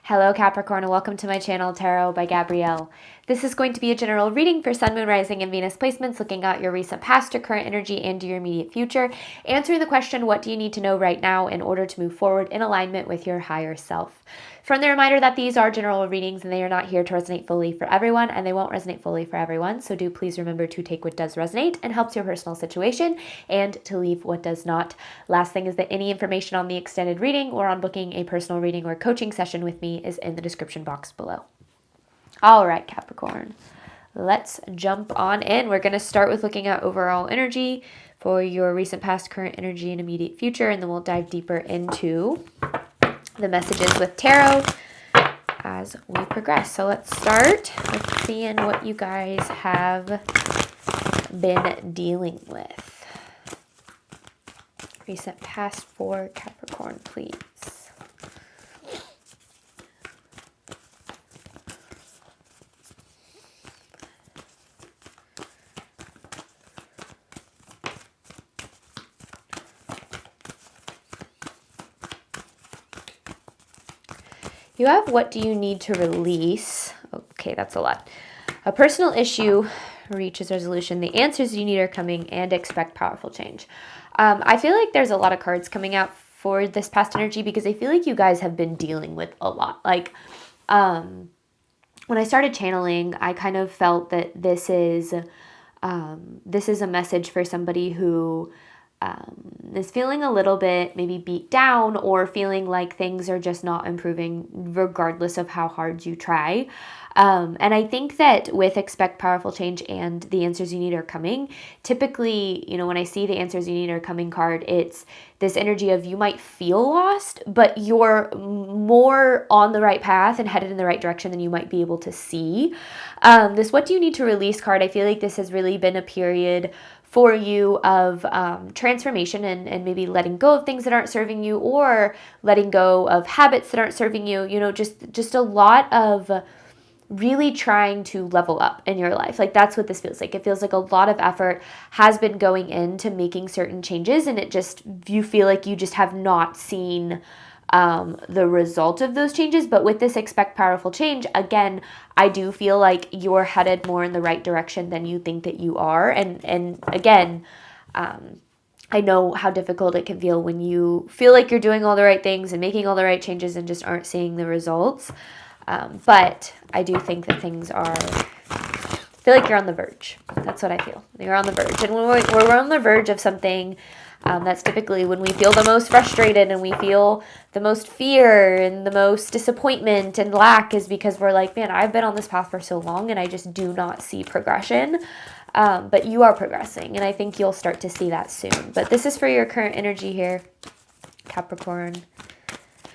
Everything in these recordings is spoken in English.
Hello Capricorn and welcome to my channel Tarot by Gabrielle. This is going to be a general reading for Sun, Moon, Rising, and Venus placements, looking at your recent past, your current energy, and your immediate future, answering the question, what do you need to know right now in order to move forward in alignment with your higher self? Friendly reminder that these are general readings and they are not here to resonate fully for everyone, and they won't resonate fully for everyone, so do please remember to take what does resonate and helps your personal situation and to leave what does not. Last thing is that any information on the extended reading or on booking a personal reading or coaching session with me is in the description box below. All right, Capricorn, let's jump on in. We're going to start with looking at overall energy for your recent past, current energy, and immediate future, and then we'll dive deeper into the messages with tarot as we progress. So let's start with seeing what you guys have been dealing with. Recent past for Capricorn, please. You have what do you need to release? Okay, that's a lot. A personal issue reaches resolution. The answers you need are coming, and expect powerful change. I feel like there's a lot of cards coming out for this past energy because I feel like you guys have been dealing with a lot. Like, when I started channeling, I kind of felt that this is a message for somebody who is feeling a little bit maybe beat down or feeling like things are just not improving regardless of how hard you try. And I think that with expect powerful change and the answers you need are coming, typically, when I see the answers you need are coming card, it's this energy of you might feel lost, but you're more on the right path and headed in the right direction than you might be able to see. This what do you need to release card, I feel like this has really been a period for you of transformation and maybe letting go of things that aren't serving you, or letting go of habits that aren't serving you, just a lot of really trying to level up in your life. Like, that's what this feels like. It feels like a lot of effort has been going into making certain changes, and you feel like you just have not seen the result of those changes. But with this expect powerful change, again, I do feel like you're headed more in the right direction than you think that you are. And again, I know how difficult it can feel when you feel like you're doing all the right things and making all the right changes and just aren't seeing the results. But I do think that things I feel like you're on the verge. That's what I feel. You're on the verge. And when we're on the verge of something, that's typically when we feel the most frustrated and we feel the most fear and the most disappointment and lack, is because we're like, man, I've been on this path for so long and I just do not see progression. But you are progressing, and I think you'll start to see that soon. But this is for your current energy here, Capricorn.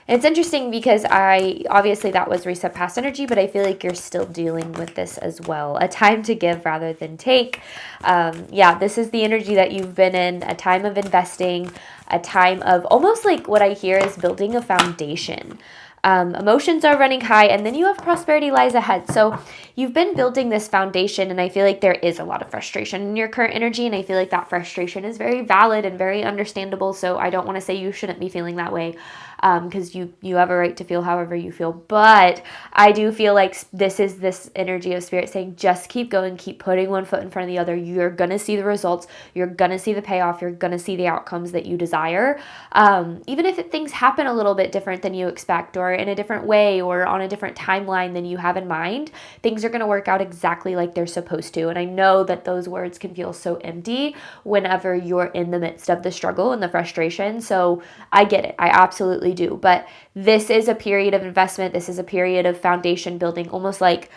It's interesting because obviously that was recent past energy, but I feel like you're still dealing with this as well. A time to give rather than take. This is the energy that you've been in, a time of investing, a time of almost like what I hear is building a foundation. Emotions are running high, and then you have prosperity lies ahead. So you've been building this foundation, and I feel like there is a lot of frustration in your current energy, and I feel like that frustration is very valid and very understandable. So I don't want to say you shouldn't be feeling that way, because you have a right to feel however you feel. But I do feel like this is this energy of spirit saying, just keep going, keep putting one foot in front of the other. You're going to see the results. You're going to see the payoff. You're going to see the outcomes that you desire. Even if things happen a little bit different than you expect, or in a different way, or on a different timeline than you have in mind, things are going to work out exactly like they're supposed to. And I know that those words can feel so empty whenever you're in the midst of the struggle and the frustration. So I get it. I absolutely do. But this is a period of investment. This is a period of foundation building, almost like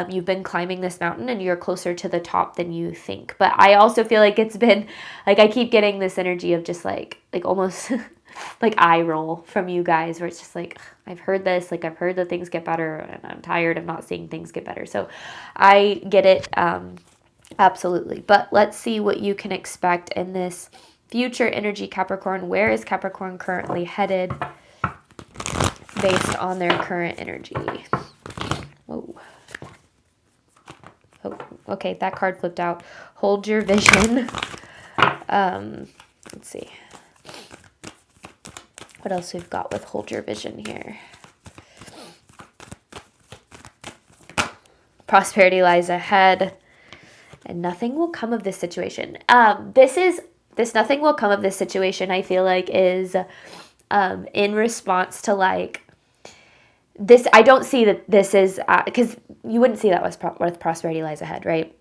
you've been climbing this mountain and you're closer to the top than you think. But I also feel like it's been like, I keep getting this energy of just like almost like eye roll from you guys, where it's just like, I've heard this, like I've heard that things get better and I'm tired of not seeing things get better. So I get it. Absolutely. But let's see what you can expect in this future energy, Capricorn. Where is Capricorn currently headed based on their current energy? Whoa. Oh, okay, that card flipped out. Hold your vision. Let's see what else we've got with hold your vision here. prosperity lies ahead, and nothing will come of this situation. This nothing will come of this situation, I feel like, is in response to like this. I don't see that this is, because you wouldn't see that with prosperity lies ahead, right?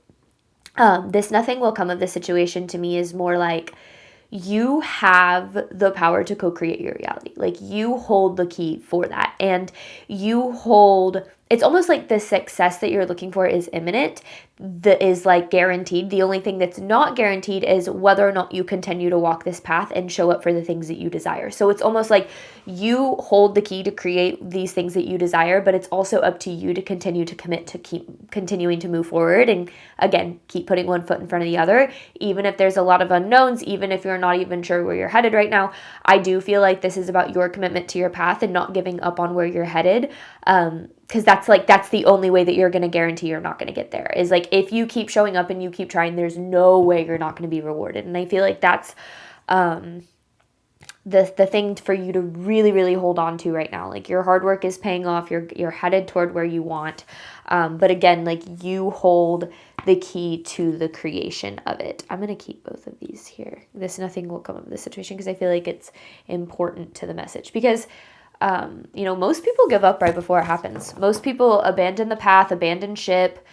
This nothing will come of this situation to me is more like you have the power to co-create your reality. Like you hold the key for that, and you hold, it's almost like the success that you're looking for is imminent, that is like guaranteed. The only thing that's not guaranteed is whether or not you continue to walk this path and show up for the things that you desire. So it's almost like you hold the key to create these things that you desire, but it's also up to you to continue to commit to keep continuing to move forward, and again, keep putting one foot in front of the other, even if there's a lot of unknowns, even if you're not even sure where you're headed right now. I do feel like this is about your commitment to your path and not giving up on where you're headed. Because that's the only way that you're going to guarantee you're not going to get there, is like if you keep showing up and you keep trying, there's no way you're not going to be rewarded. And I feel like that's the thing for you to really, really hold on to right now. Like your hard work is paying off. You're headed toward where you want. But again, like you hold the key to the creation of it. I'm going to keep both of these here. This nothing will come of this situation, because I feel like it's important to the message, because most people give up right before it happens. Most people abandon the path, abandon ship,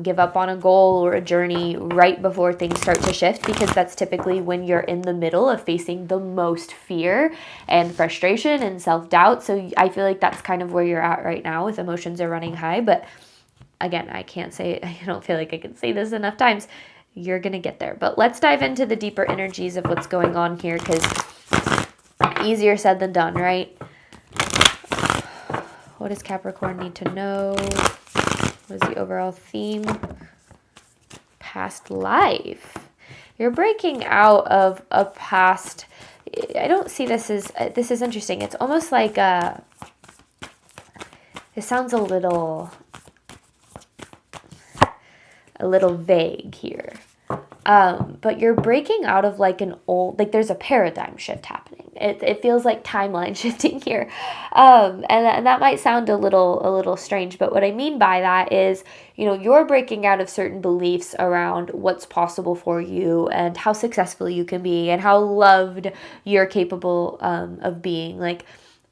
give up on a goal or a journey right before things start to shift, because that's typically when you're in the middle of facing the most fear and frustration and self-doubt. So I feel like that's kind of where you're at right now, with emotions are running high. But again, I don't feel like I can say this enough times. You're going to get there. But let's dive into the deeper energies of what's going on here, because easier said than done, right? What does Capricorn need to know? What is the overall theme? Past life. You're breaking out of a past. I don't see this is interesting. It's almost like it sounds a little vague here. But you're breaking out of like an old, like there's a paradigm shift happening. It feels like timeline shifting here. And that might sound a little strange, but what I mean by that is, you're breaking out of certain beliefs around what's possible for you and how successful you can be and how loved you're capable of being. Like,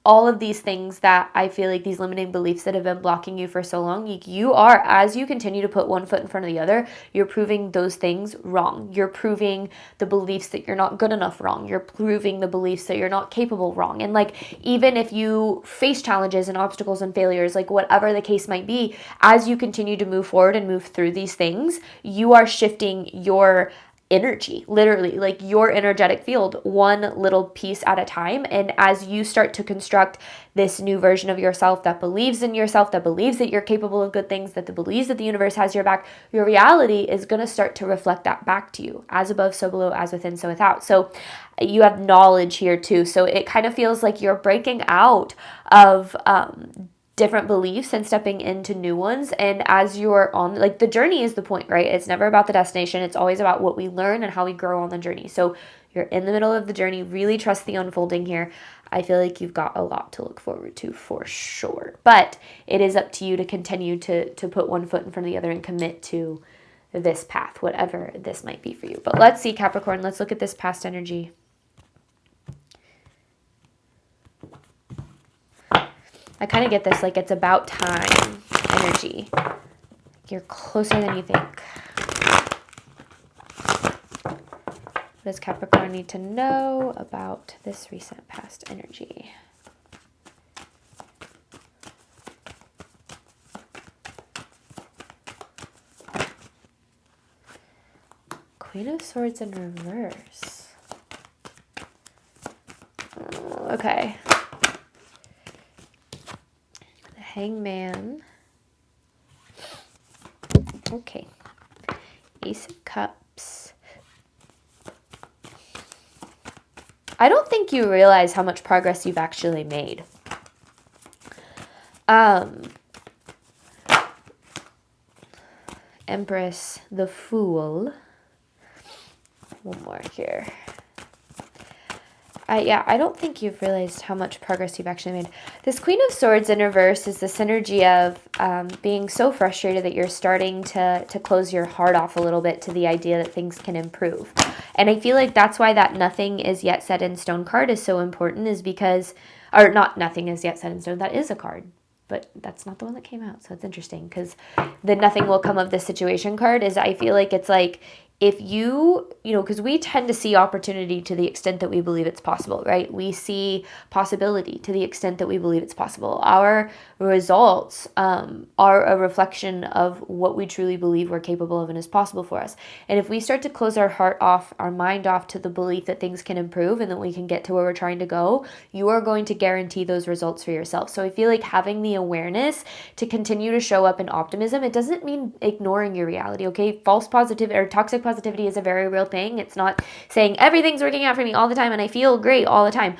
all of these things that I feel like these limiting beliefs that have been blocking you for so long, you are, as you continue to put one foot in front of the other, you're proving those things wrong. You're proving the beliefs that you're not good enough wrong. You're proving the beliefs that you're not capable wrong. And like, even if you face challenges and obstacles and failures, like whatever the case might be, as you continue to move forward and move through these things, you are shifting your energy, literally, like your energetic field, one little piece at a time. And as you start to construct this new version of yourself that believes in yourself, that believes that you're capable of good things, that believes that the universe has your back, your reality is going to start to reflect that back to you. As above, so below, as within, so without. So you have knowledge here too. So it kind of feels like you're breaking out of different beliefs and stepping into new ones. And as you're on, like, the journey is the point, right? It's never about the destination. It's always about what we learn and how we grow on the journey. So you're in the middle of the journey. Really trust the unfolding here. I feel like you've got a lot to look forward to for sure. But it is up to you to continue to put one foot in front of the other and commit to this path, whatever this might be for you. But let's see, Capricorn. Let's look at this past energy. I kind of get this, like it's about time energy. You're closer than you think. What does Capricorn need to know about this recent past energy? Queen of Swords in reverse. Okay. Hangman. Okay. Ace of Cups. I don't think you realize how much progress you've actually made. Empress, the Fool. One more here. Yeah, I don't think you've realized how much progress you've actually made. This Queen of Swords in reverse is this energy of being so frustrated that you're starting to close your heart off a little bit to the idea that things can improve. And I feel like that's why that nothing is yet set in stone card is so important, is because, or not nothing is yet set in stone, that is a card. But that's not the one that came out. So it's interesting because the nothing will come of this situation card is, I feel like it's like, if because we tend to see opportunity to the extent that we believe it's possible, right? We see possibility to the extent that we believe it's possible. Our results are a reflection of what we truly believe we're capable of and is possible for us. And if we start to close our heart off, our mind off to the belief that things can improve and that we can get to where we're trying to go, you are going to guarantee those results for yourself. So I feel like having the awareness to continue to show up in optimism, it doesn't mean ignoring your reality, okay? False positivity or toxic positivity is a very real thing. It's not saying everything's working out for me all the time and I feel great all the time.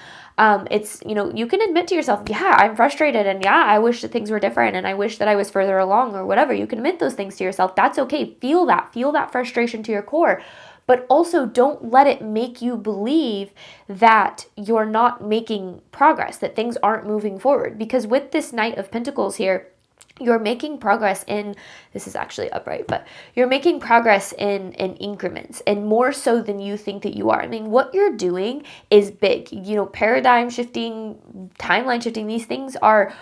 It's, you can admit to yourself, yeah, I'm frustrated, and yeah, I wish that things were different, and I wish that I was further along, or whatever. You can admit those things to yourself. That's okay. Feel that frustration to your core. But also don't let it make you believe that you're not making progress, that things aren't moving forward. Because with this Knight of Pentacles here, you're making progress in, this is actually upright, but you're making progress in increments, and more so than you think that you are. I mean, what you're doing is big. Paradigm shifting, timeline shifting, these things are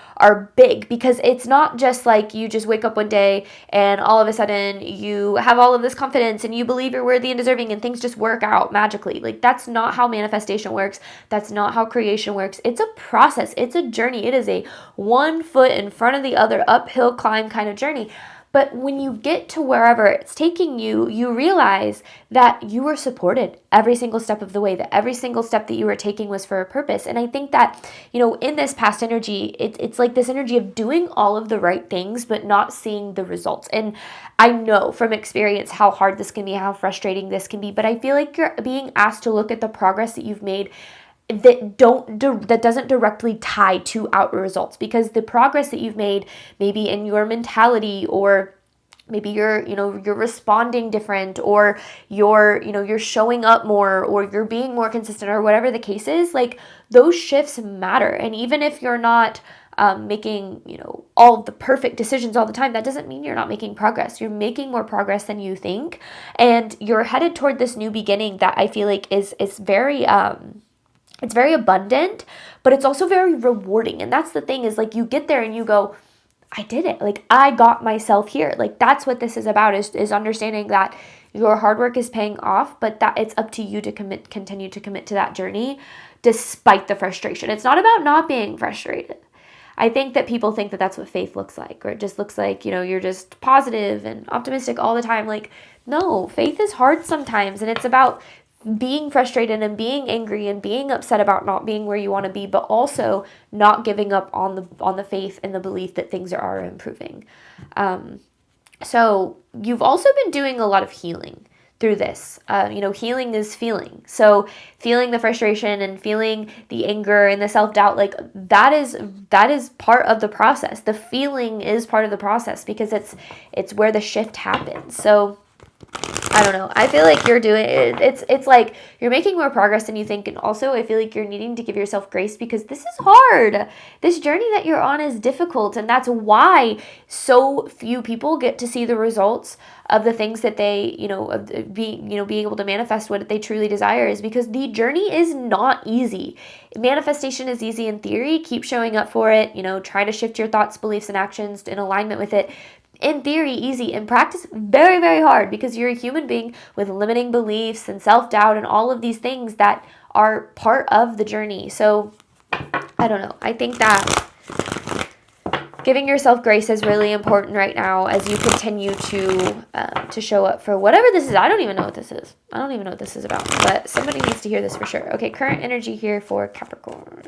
big, because it's not just like you just wake up one day and all of a sudden you have all of this confidence and you believe you're worthy and deserving and things just work out magically. Like, that's not how manifestation works. That's not how creation works. It's a process. It's a journey. It is a one foot in front of the other uphill climb kind of journey. But when you get to wherever it's taking you, you realize that you were supported every single step of the way, that every single step that you were taking was for a purpose. And I think that, in this past energy, it's like this energy of doing all of the right things, but not seeing the results. And I know from experience how hard this can be, how frustrating this can be, but I feel like you're being asked to look at the progress that you've made that doesn't directly tie to outward results, because the progress that you've made, maybe in your mentality, or maybe you're responding different, or you're showing up more, or you're being more consistent, or whatever the case is, like, those shifts matter. And even if you're not making all the perfect decisions all the time, that doesn't mean you're not making progress. You're making more progress than you think, and you're headed toward this new beginning that I feel like is very it's very abundant, but it's also very rewarding. And that's the thing, is like, you get there and you go, I did it. Like, I got myself here. Like, that's what this is about, is understanding that your hard work is paying off, but that it's up to you to continue to commit to that journey despite the frustration. It's not about not being frustrated. I think that people think that that's what faith looks like, or it just looks like, you're just positive and optimistic all the time. Like, no, faith is hard sometimes, and it's about being frustrated and being angry and being upset about not being where you want to be, but also not giving up on the faith and the belief that things are improving. So you've also been doing a lot of healing through this. Healing is feeling. So feeling the frustration and feeling the anger and the self-doubt, like, that is part of the process. The feeling is part of the process, because it's where the shift happens. So I don't know. I feel like you're doing it. It's like you're making more progress than you think. And also, I feel like you're needing to give yourself grace, because this is hard. This journey that you're on is difficult. And that's why so few people get to see the results of the things that they, being able to manifest what they truly desire, is because the journey is not easy. Manifestation is easy in theory. Keep showing up for it. Try to shift your thoughts, beliefs, and actions in alignment with it. In theory, easy. In practice, very, very hard, because you're a human being with limiting beliefs and self-doubt and all of these things that are part of the journey. So, I don't know. I think that giving yourself grace is really important right now as you continue to show up for whatever this is. I don't even know what this is. I don't even know what this is about, but somebody needs to hear this for sure. Okay, current energy here for Capricorn.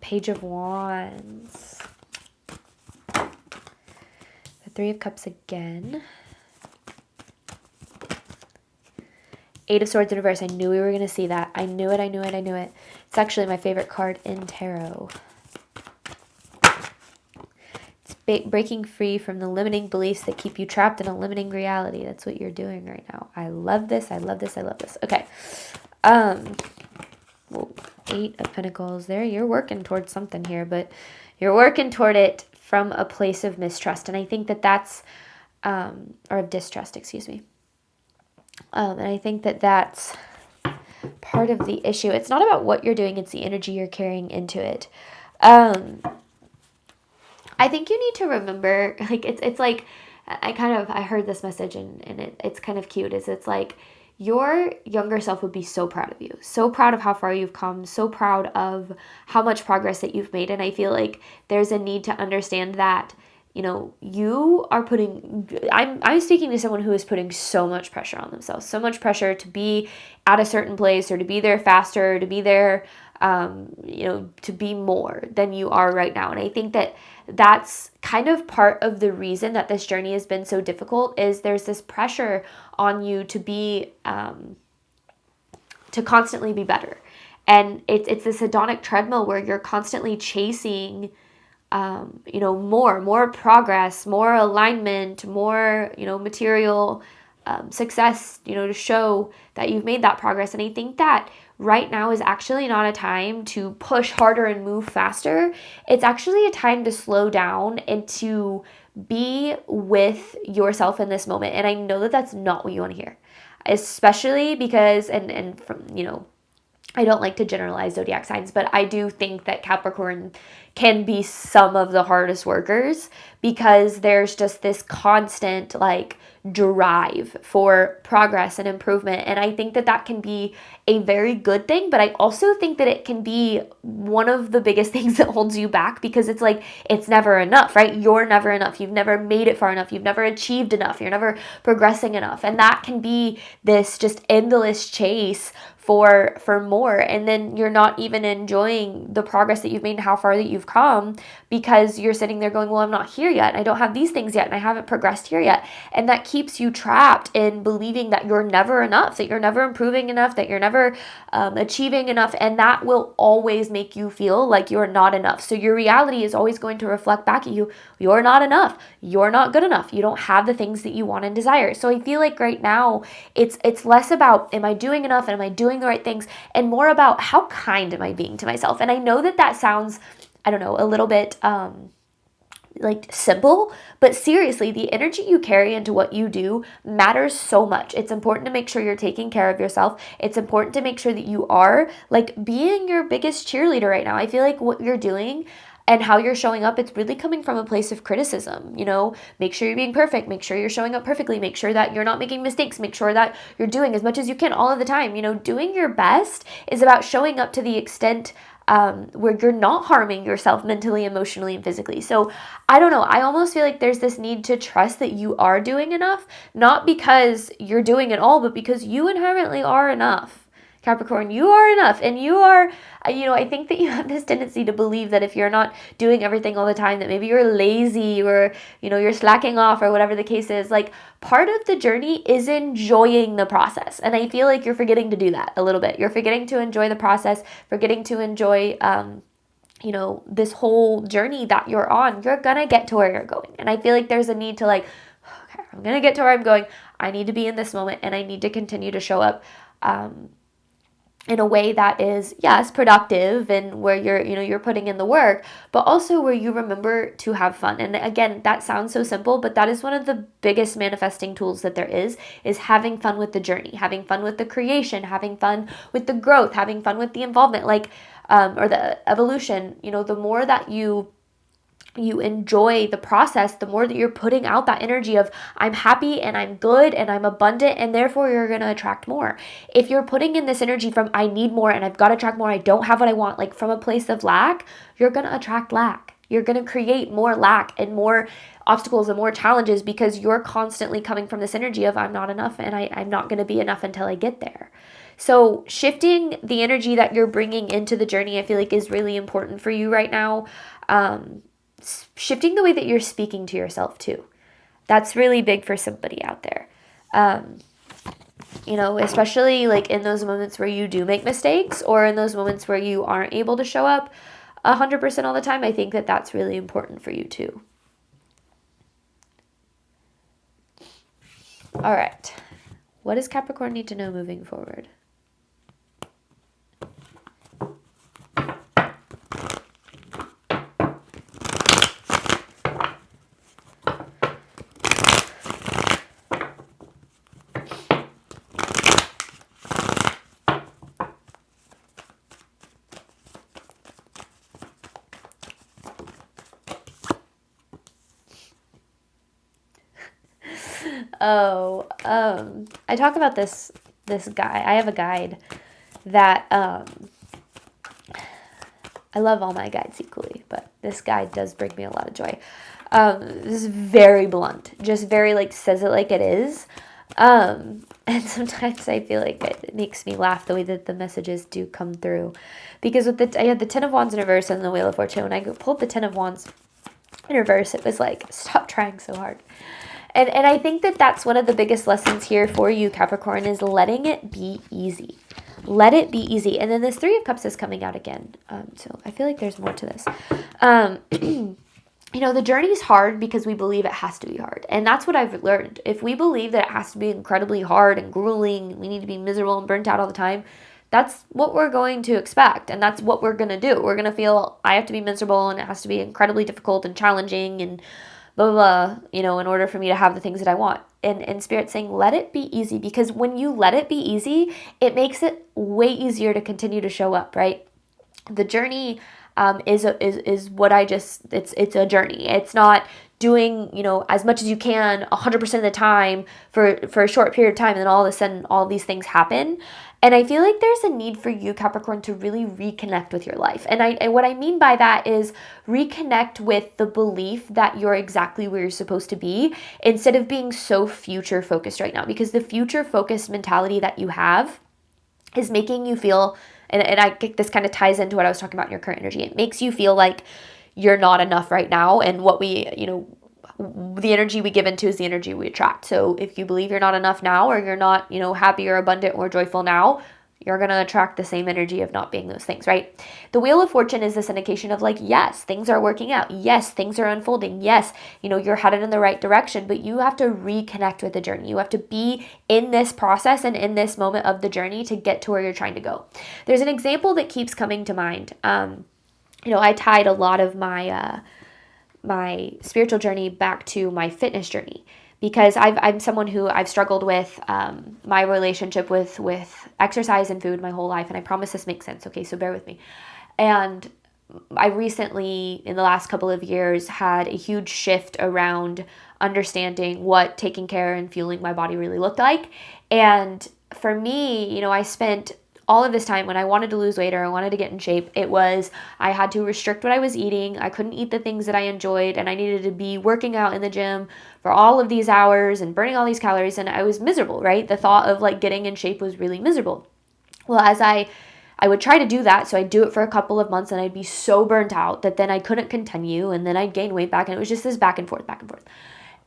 Page of Wands. The Three of Cups again. Eight of Swords in reverse. I knew we were going to see that. I knew it. It's actually my favorite card in tarot. It's breaking free from the limiting beliefs that keep you trapped in a limiting reality. That's what you're doing right now. I love this. I love this. I love this. Okay. Well, 8 of Pentacles there. You're working towards something here, but you're working toward it from a place of mistrust. And I think that that's, or of distrust, excuse me. And I think that that's part of the issue. It's not about what you're doing. It's the energy you're carrying into it. I think you need to remember, like, it's like, I heard this message and it's kind of cute, is it's like, your younger self would be so proud of you, so proud of how far you've come, so proud of how much progress that you've made. And I feel like there's a need to understand that, you know, you are putting, I'm speaking to someone who is putting so much pressure on themselves, so much pressure to be at a certain place, or to be there faster, to be there, you know, to be more than you are right now. And I think that that's kind of part of the reason that this journey has been so difficult, is there's this pressure on you to be, to constantly be better. And it's this hedonic treadmill where you're constantly chasing, you know, more progress, more alignment, more, you know, material success, you know, to show that you've made that progress. And I think that right now is actually not a time to push harder and move faster. It's actually a time to slow down and to be with yourself in this moment. And I know that that's not what you want to hear, especially because, and from, you know, I don't like to generalize zodiac signs, but I do think that Capricorn can be some of the hardest workers, because there's just this constant, like, drive for progress and improvement. And I think that that can be a very good thing, but I also think that it can be one of the biggest things that holds you back, because it's like, it's never enough, right? You're never enough. You've never made it far enough. You've never achieved enough. You're never progressing enough. And that can be this just endless chase for more, and then you're not even enjoying the progress that you've made and how far that you've come, because you're sitting there going, well, I'm not here yet, and I don't have these things yet, and I haven't progressed here yet. And that keeps you trapped in believing that you're never enough, that you're never improving enough, that you're never achieving enough, and that will always make you feel like you're not enough. So your reality is always going to reflect back at you, you're not enough, you're not good enough, you don't have the things that you want and desire. So I feel like right now it's less about, am I doing enough, and am I doing the right things, and more about, how kind am I being to myself? And I know that that sounds, I don't know, a little bit like simple, but seriously, the energy you carry into what you do matters so much. It's important to make sure you're taking care of yourself. It's important to make sure that you are, like, being your biggest cheerleader right now. I feel like what you're doing and how you're showing up, it's really coming from a place of criticism. You know, make sure you're being perfect, make sure you're showing up perfectly, make sure that you're not making mistakes, make sure that you're doing as much as you can all of the time. You know, doing your best is about showing up to the extent where you're not harming yourself mentally, emotionally, and physically. So I don't know, I almost feel like there's this need to trust that you are doing enough, not because you're doing it all, but because you inherently are enough. Capricorn, you are enough, and you are, you know, I think that you have this tendency to believe that if you're not doing everything all the time, that maybe you're lazy, or, you know, you're slacking off, or whatever the case is. Like, part of the journey is enjoying the process, and I feel like you're forgetting to do that a little bit. You're forgetting to enjoy the process, forgetting to enjoy, you know, this whole journey that you're on. You're gonna get to where you're going, and I feel like there's a need to, like, okay, I'm gonna get to where I'm going. I need to be in this moment, and I need to continue to show up in a way that is, yes, productive, and where you're, you know, you're putting in the work, but also where you remember to have fun. And again, that sounds so simple, but that is one of the biggest manifesting tools that there is having fun with the journey, having fun with the creation, having fun with the growth, having fun with the involvement, like, or the evolution. You know, the more that you enjoy the process, the more that you're putting out that energy of, I'm happy and I'm good and I'm abundant, and therefore you're going to attract more. If you're putting in this energy from, I need more and I've got to attract more, I don't have what I want, like from a place of lack, you're going to attract lack. You're going to create more lack and more obstacles and more challenges, because you're constantly coming from this energy of, I'm not enough, and I'm not going to be enough until I get there. So shifting the energy that you're bringing into the journey, I feel like, is really important for you right now. Shifting the way that you're speaking to yourself too. That's really big for somebody out there. You know, especially like in those moments where you do make mistakes, or in those moments where you aren't able to show up 100% all the time. I think that that's really important for you too. All right. What does Capricorn need to know moving forward? I talk about this guy. I have a guide that I love all my guides equally, but this guide does bring me a lot of joy. This is very blunt, just very like says it like it is. And sometimes I feel like it makes me laugh the way that the messages do come through, because with I had the Ten of Wands in reverse and the Wheel of Fortune. When I pulled the Ten of Wands in reverse, it was like, stop trying so hard. And I think that that's one of the biggest lessons here for you, Capricorn, is letting it be easy. Let it be easy. And then this Three of Cups is coming out again. So I feel like there's more to this. You know, the journey is hard because we believe it has to be hard. And that's what I've learned. If we believe that it has to be incredibly hard and grueling, we need to be miserable and burnt out all the time, that's what we're going to expect. And that's what we're going to do. We're going to feel, I have to be miserable and it has to be incredibly difficult and challenging and blah, blah, blah, you know, in order for me to have the things that I want. And Spirit's saying, let it be easy, because when you let it be easy, it makes it way easier to continue to show up, right? The journey is what it's a journey. It's not doing, you know, as much as you can 100% of the time for a short period of time, and then all of a sudden all these things happen. And I feel like there's a need for you, Capricorn, to really reconnect with your life. And what I mean by that is reconnect with the belief that you're exactly where you're supposed to be, instead of being so future focused right now, because the future focused mentality that you have is making you feel, and I think this kind of ties into what I was talking about in your current energy. It makes you feel like you're not enough right now. And what we, you know, the energy we give into is the energy we attract. So if you believe you're not enough now, or you're not, you know, happy or abundant or joyful now, you're going to attract the same energy of not being those things, right? The Wheel of Fortune is this indication of like, yes, things are working out. Yes, things are unfolding. Yes, you know, you're headed in the right direction, but you have to reconnect with the journey. You have to be in this process and in this moment of the journey to get to where you're trying to go. There's an example that keeps coming to mind. You know, I tied a lot of my my spiritual journey back to my fitness journey, because I'm someone who I've struggled with my relationship with exercise and food my whole life. And I promise this makes sense. Okay, so bear with me. And I recently, in the last couple of years, had a huge shift around understanding what taking care and fueling my body really looked like. And for me, you know, I spent all of this time when I wanted to lose weight or I wanted to get in shape, it was I had to restrict what I was eating. I couldn't eat the things that I enjoyed, and I needed to be working out in the gym for all of these hours and burning all these calories, and I was miserable, right? The thought of like getting in shape was really miserable. Well, as I would try to do that, so I'd do it for a couple of months and I'd be so burnt out that then I couldn't continue, and then I'd gain weight back, and it was just this back and forth, back and forth.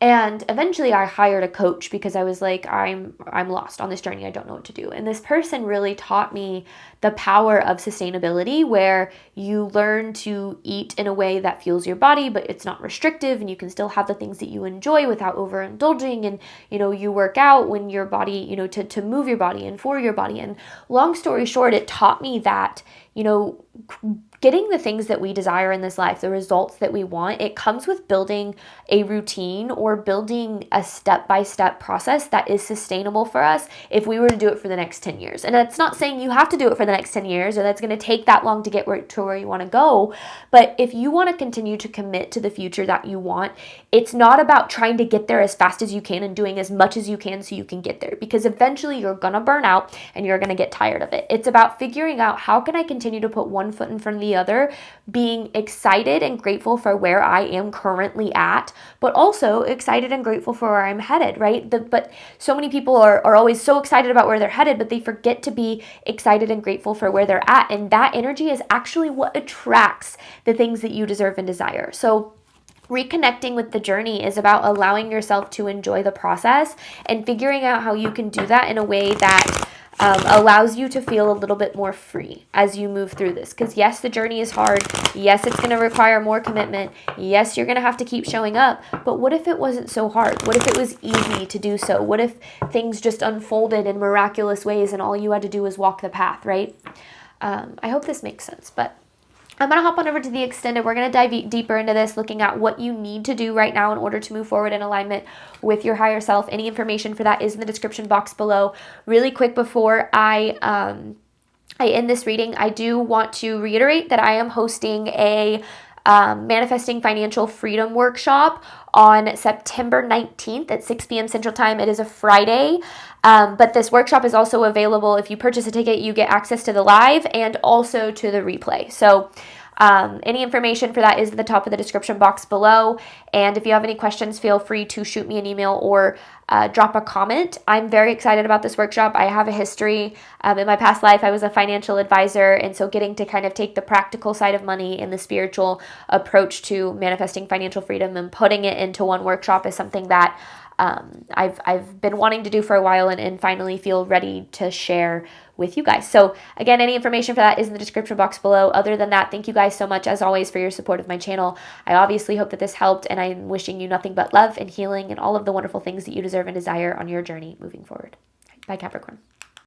And eventually I hired a coach because I was like, I'm lost on this journey. I don't know what to do. And this person really taught me the power of sustainability, where you learn to eat in a way that fuels your body, but it's not restrictive, and you can still have the things that you enjoy without overindulging. And, you know, you work out when your body, you know, to move your body and for your body. And long story short, it taught me that, you know, getting the things that we desire in this life, the results that we want, it comes with building a routine or building a step-by-step process that is sustainable for us if we were to do it for the next 10 years. And that's not saying you have to do it for the next 10 years or that's going to take that long to get to where you want to go. But if you want to continue to commit to the future that you want, it's not about trying to get there as fast as you can and doing as much as you can so you can get there, because eventually you're going to burn out and you're going to get tired of it. It's about figuring out, how can I continue to put one foot in front of the other, being excited and grateful for where I am currently at, but also excited and grateful for where I'm headed, right? But so many people are always so excited about where they're headed, but they forget to be excited and grateful for where they're at. And that energy is actually what attracts the things that you deserve and desire. So reconnecting with the journey is about allowing yourself to enjoy the process and figuring out how you can do that in a way that allows you to feel a little bit more free as you move through this. Because yes, the journey is hard. Yes, it's going to require more commitment. Yes, you're going to have to keep showing up. But what if it wasn't so hard? What if it was easy to do so? What if things just unfolded in miraculous ways and all you had to do was walk the path, right? I hope this makes sense, but I'm going to hop on over to the extended. We're going to dive deeper into this, looking at what you need to do right now in order to move forward in alignment with your higher self. Any information for that is in the description box below. Really quick before I end this reading, I do want to reiterate that I am hosting a Manifesting Financial Freedom workshop on September 19th at 6 p.m. Central Time. It is a Friday, but this workshop is also available. If you purchase a ticket, you get access to the live and also to the replay. So any information for that is at the top of the description box below. And if you have any questions, feel free to shoot me an email or drop a comment. I'm very excited about this workshop. I have a history. In my past life, I was a financial advisor. And so getting to kind of take the practical side of money and the spiritual approach to manifesting financial freedom and putting it into one workshop is something that I've been wanting to do for a while and finally feel ready to share with you guys. So again, any information for that is in the description box below. Other than that, thank you guys so much as always for your support of my channel. I obviously hope that this helped, and I'm wishing you nothing but love and healing and all of the wonderful things that you deserve and desire on your journey moving forward. Bye, Capricorn.